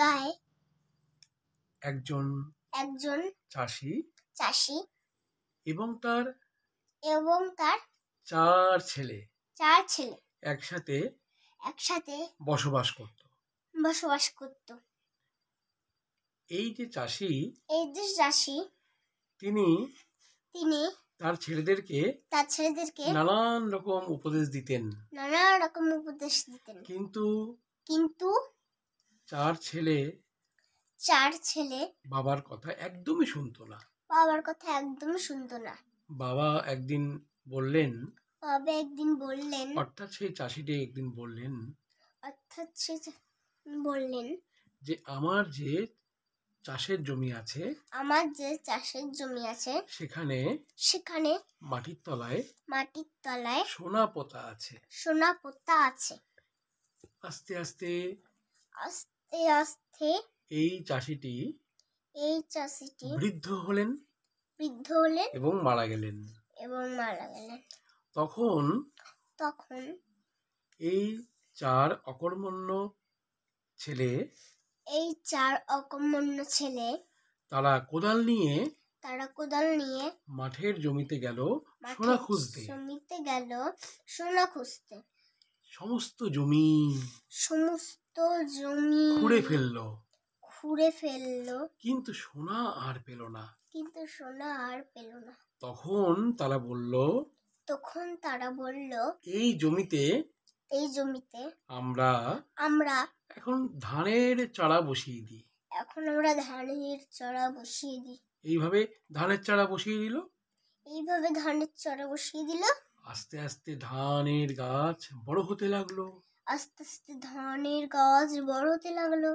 গায়ে একজন একজন চাষি চাষি এবং তার এবং তার 4 ছেলে একসাথে বসবাস করত। এই যে চাষি তিনি তার ছেলেদেরকে নানান রকম উপদেশ দিতেন, কিন্তু 4 ছেলে বাবার কথা একদমই শুনতো না। বাবা একদিন বললেন, অর্থাৎ সেই চাষিটি একদিন বললেন যে আমার যে চাষের জমি আছে সেখানে মাটির তলায় সোনা পোতা আছে। আস্তে আস্তে এই চাষিটি বৃদ্ধ হলেন এবং মারা গেলেন। তখন এই 4 অকর্মণ্য ছেলে তারা কোদাল নিয়ে মাঠের জমিতে গেল সোনা খুঁজতে। সমস্ত জমি খুঁড়ে ফেললো, কিন্তু সোনা আর পেল না। তখন তারা বলল, এই জমিতে আমরা এখন ধানের চারা বসিয়ে দিই। এইভাবে ধানের চারা বসিয়ে দিল। আস্তে আস্তে ধানের গাছ বড় হতে লাগলো।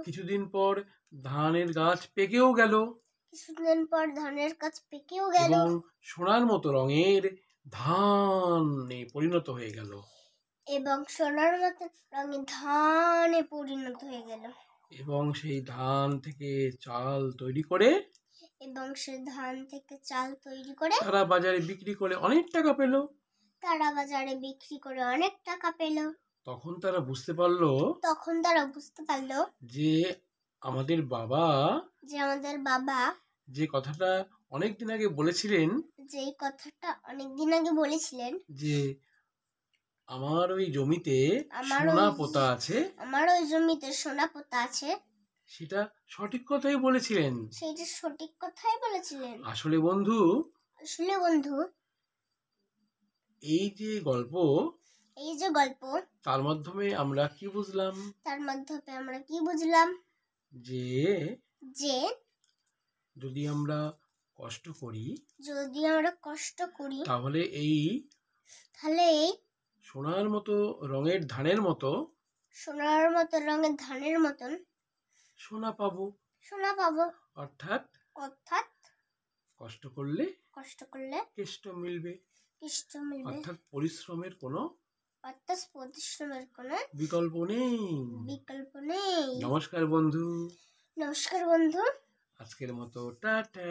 কিছুদিন পর ধানের গাছ পেকেও গেল এবং সোনার মতো রঙের ধানে পরিণত হয়ে গেল। এবং সেই ধান থেকে চাল তৈরি করে তারা বাজারে বিক্রি করে অনেক টাকা পেল। তখন তারা বুঝতে পারলো যে আমাদের বাবা যে কথাটা অনেকদিন আগে বলেছিলেন যে আমার ওই জমিতে সোনা পোতা আছে, সেটা সঠিক কথাই বলেছিলেন। আসলে বন্ধু এই যে গল্প তার মাধ্যমে আমরা কি বুঝলাম যে যদি আমরা কষ্ট করি তাহলে এই সোনার মতো রঙের ধানের মতো সোনা পাবো। অর্থাৎ কষ্ট করলে কেষ্ট মিলবে। অর্থাৎ পরিশ্রমের কোনো বিকল্প নেই। নমস্কার বন্ধু। আজকের মতো টাটা।